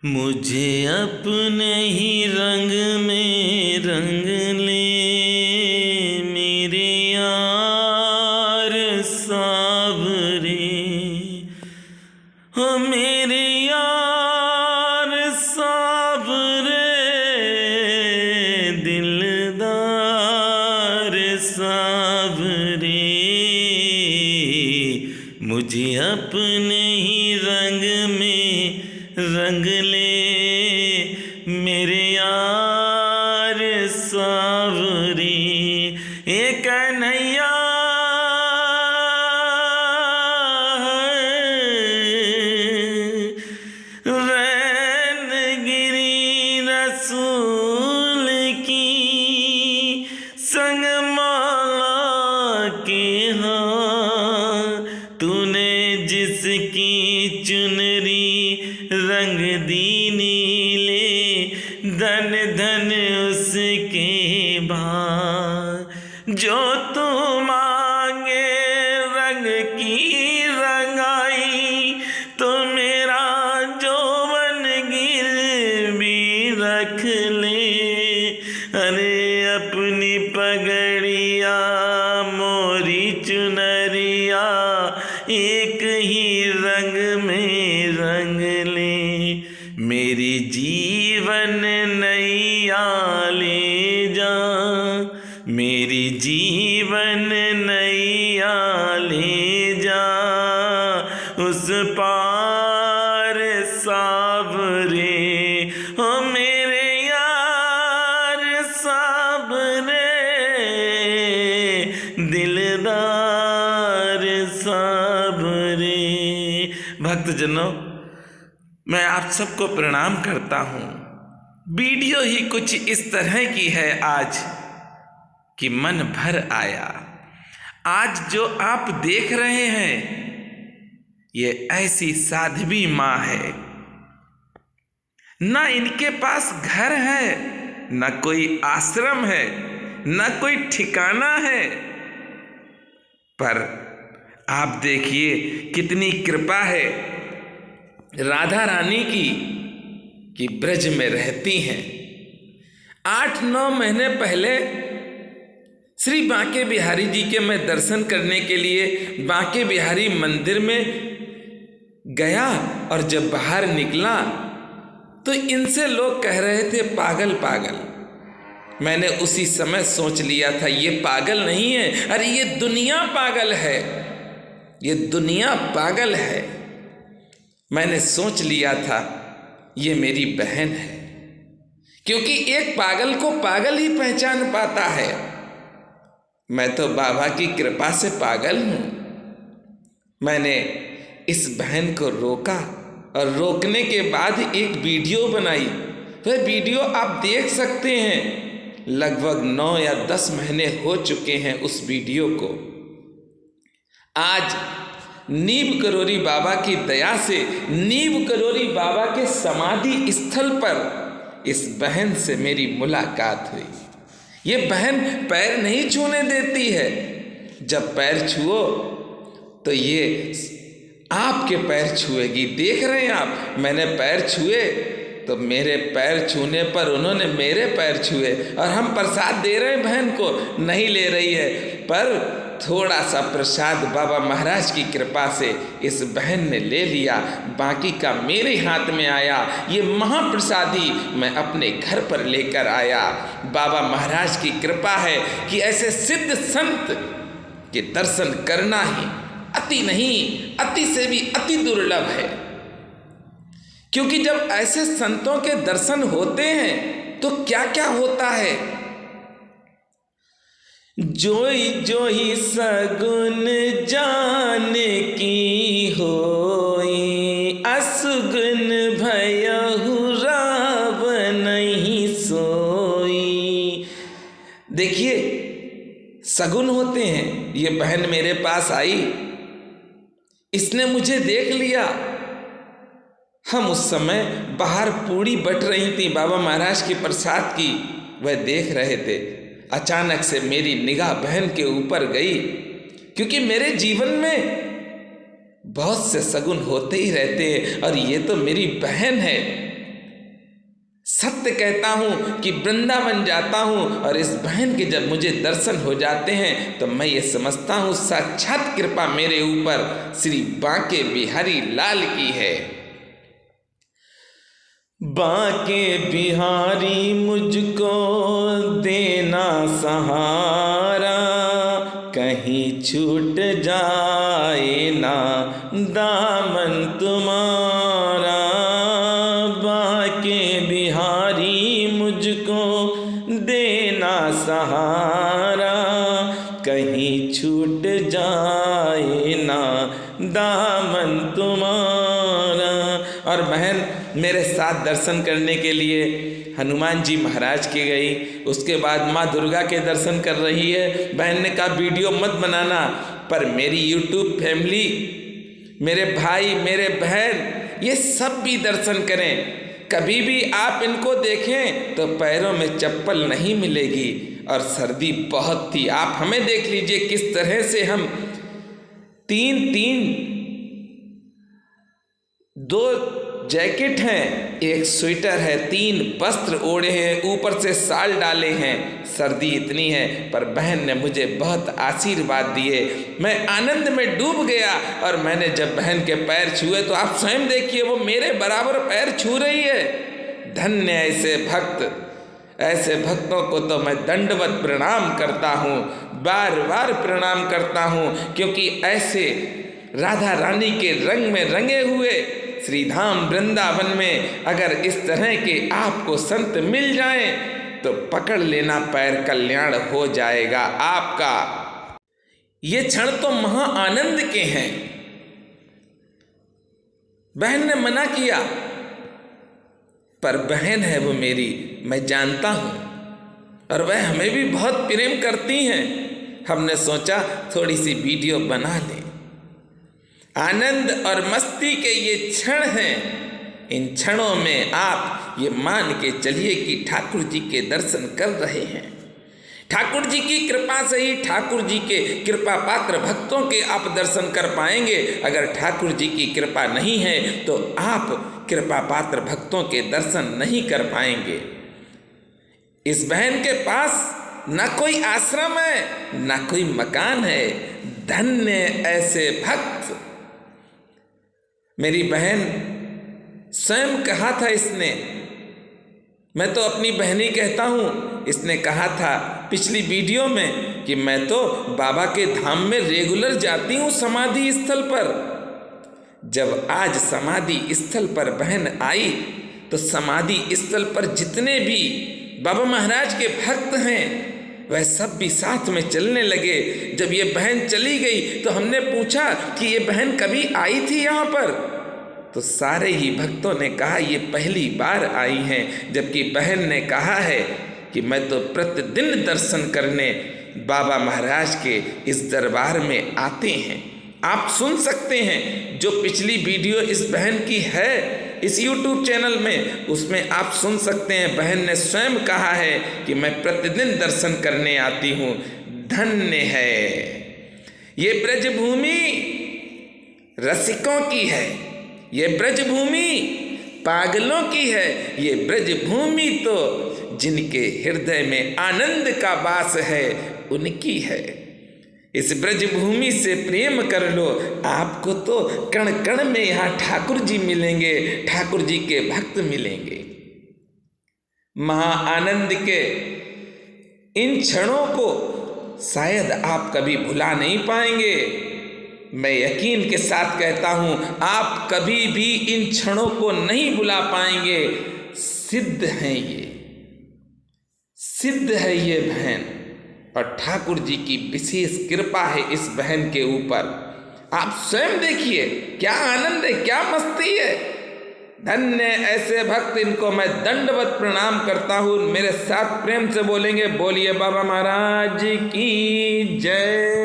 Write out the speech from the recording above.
मुझे अपने ही रंग में रंग ले मेरे यार सावरे, हो मेरे यार सावरे, दिलदार सावरे। मुझे अपने ही रंग में रंग ले मेरे यार सावरे। एक कन्हैया रैन गिरी रसूल की संग माला के हाँ, तूने जिसकी चुनरी रंग दी नीले, धन धन उसके भाव। जो तू मांगे रंग की रंगाई, तो मेरा जोवन गिरवी रख ले। अरे अपनी पगड़िया मोरी चुनरिया, एक ही रंग में रंग ले। मेरी जीवन नैया ले जा, मेरी जीवन नैया ले जा, उस पार सावरे। हो मेरे यार सावरे, दिलदार सावरे। भक्तजनों, मैं आप सबको प्रणाम करता हूँ। वीडियो ही कुछ इस तरह की है आज कि मन भर आया। आज जो आप देख रहे हैं, ये ऐसी साध्वी माँ है, ना इनके पास घर है, ना कोई आश्रम है, ना कोई ठिकाना है, पर आप देखिए कितनी कृपा है राधा रानी की कि ब्रज में रहती हैं। 8-9 महीने पहले श्री बांके बिहारी जी के मैं दर्शन करने के लिए बांके बिहारी मंदिर में गया, और जब बाहर निकला तो इनसे लोग कह रहे थे पागल पागल। मैंने उसी समय सोच लिया था ये पागल नहीं है, अरे ये दुनिया पागल है, ये दुनिया पागल है। मैंने सोच लिया था ये मेरी बहन है, क्योंकि एक पागल को पागल ही पहचान पाता है। मैं तो बाबा की कृपा से पागल हूँ। मैंने इस बहन को रोका, और रोकने के बाद एक वीडियो बनाई। वह वीडियो आप देख सकते हैं। लगभग 9 या 10 महीने हो चुके हैं उस वीडियो को। आज नीम करोरी बाबा की दया से, नीम करोरी बाबा के समाधि स्थल पर इस बहन से मेरी मुलाकात हुई। ये बहन पैर नहीं छूने देती है। जब पैर छुओ तो ये आपके पैर छुएगी। देख रहे हैं आप, मैंने पैर छुए तो मेरे पैर छूने पर उन्होंने मेरे पैर छुए, और हम प्रसाद दे रहे हैं बहन को, नहीं ले रही है, पर थोड़ा सा प्रसाद बाबा महाराज की कृपा से इस बहन ने ले लिया, बाकी का मेरे हाथ में आया। ये महाप्रसादी मैं अपने घर पर लेकर आया। बाबा महाराज की कृपा है कि ऐसे सिद्ध संत के दर्शन करना ही अति नहीं, अति से भी अति दुर्लभ है। क्योंकि जब ऐसे संतों के दर्शन होते हैं तो क्या क्या होता है। जोई जोई सगुन जान की होई, असुगुन भयहु राव नहीं सोई। देखिए सगुन होते हैं। ये बहन मेरे पास आई, इसने मुझे देख लिया। हम उस समय बाहर पूड़ी बट रही थी बाबा महाराज के प्रसाद की, वह देख रहे थे। अचानक से मेरी निगाह बहन के ऊपर गई, क्योंकि मेरे जीवन में बहुत से सगुन होते ही रहते हैं, और ये तो मेरी बहन है। सत्य कहता हूँ कि वृंदावन जाता हूँ और इस बहन के जब मुझे दर्शन हो जाते हैं तो मैं ये समझता हूँ साक्षात कृपा मेरे ऊपर श्री बांके बिहारी लाल की है। बांके बिहारी मुझको देना सहारा, कहीं छूट जाए ना दामन तुम्हारा। बांके बिहारी मुझको देना सहारा, कहीं छूट जाए ना दामन तुम्हारा। और बहन मेरे साथ दर्शन करने के लिए हनुमान जी महाराज के गई, उसके बाद माँ दुर्गा के दर्शन कर रही है। बहन ने कहा वीडियो मत बनाना, पर मेरी यूट्यूब फैमिली, मेरे भाई, मेरे बहन, ये सब भी दर्शन करें। कभी भी आप इनको देखें तो पैरों में चप्पल नहीं मिलेगी और सर्दी बहुत थी। आप हमें देख लीजिए किस तरह से हम दो जैकेट हैं, एक स्वेटर है, 3 वस्त्र ओढ़े हैं, ऊपर से शाल डाले हैं। सर्दी इतनी है, पर बहन ने मुझे बहुत आशीर्वाद दिए। मैं आनंद में डूब गया और मैंने जब बहन के पैर छुए तो आप स्वयं देखिए वो मेरे बराबर पैर छू रही है। धन्य ऐसे भक्त, ऐसे भक्तों को तो मैं दंडवत प्रणाम करता हूँ, बार बार प्रणाम करता हूँ, क्योंकि ऐसे राधा रानी के रंग में रंगे हुए श्री धाम वृंदावन में अगर इस तरह के आपको संत मिल जाएं तो पकड़ लेना, पैर कल्याण हो जाएगा आपका। ये क्षण तो महा आनंद के हैं। बहन ने मना किया, पर बहन है वो मेरी, मैं जानता हूं, और वह हमें भी बहुत प्रेम करती हैं। हमने सोचा थोड़ी सी वीडियो बना लें। आनंद और मस्ती के ये क्षण हैं। इन क्षणों में आप ये मान के चलिए कि ठाकुर जी के दर्शन कर रहे हैं। ठाकुर जी की कृपा से ही ठाकुर जी के कृपा पात्र भक्तों के आप दर्शन कर पाएंगे। अगर ठाकुर जी की कृपा नहीं है तो आप कृपा पात्र भक्तों के दर्शन नहीं कर पाएंगे। इस बहन के पास न कोई आश्रम है, न कोई मकान है। धन्य ऐसे भक्त। मेरी बहन स्वयं कहा था इसने, मैं तो अपनी बहनी कहता हूँ, इसने कहा था पिछली वीडियो में कि मैं तो बाबा के धाम में रेगुलर जाती हूँ समाधि स्थल पर। जब आज समाधि स्थल पर बहन आई तो समाधि स्थल पर जितने भी बाबा महाराज के भक्त हैं वह सब भी साथ में चलने लगे। जब ये बहन चली गई तो हमने पूछा कि ये बहन कभी आई थी यहाँ पर, तो सारे ही भक्तों ने कहा ये पहली बार आई हैं। जबकि बहन ने कहा है कि मैं तो प्रतिदिन दर्शन करने बाबा महाराज के इस दरबार में आते हैं। आप सुन सकते हैं जो पिछली वीडियो इस बहन की है इस YouTube चैनल में, उसमें आप सुन सकते हैं। बहन ने स्वयं कहा है कि मैं प्रतिदिन दर्शन करने आती हूँ। धन्य है ये ब्रजभूमि, रसिकों की है ये ब्रजभूमि, पागलों की है ये ब्रजभूमि, तो जिनके हृदय में आनंद का वास है उनकी है। इस ब्रजभूमि से प्रेम कर लो, आपको तो कण कण में यहाँ ठाकुर जी मिलेंगे, ठाकुर जी के भक्त मिलेंगे। महा आनंद के इन क्षणों को शायद आप कभी भुला नहीं पाएंगे। मैं यकीन के साथ कहता हूँ आप कभी भी इन क्षणों को नहीं भुला पाएंगे। सिद्ध है ये, सिद्ध है ये बहन, और ठाकुर जी की विशेष कृपा है इस बहन के ऊपर। आप स्वयं देखिए क्या आनंद है, क्या मस्ती है। धन्य ऐसे भक्त, इनको मैं दंडवत प्रणाम करता हूँ। मेरे साथ प्रेम से बोलेंगे, बोलिए बाबा महाराज की जय।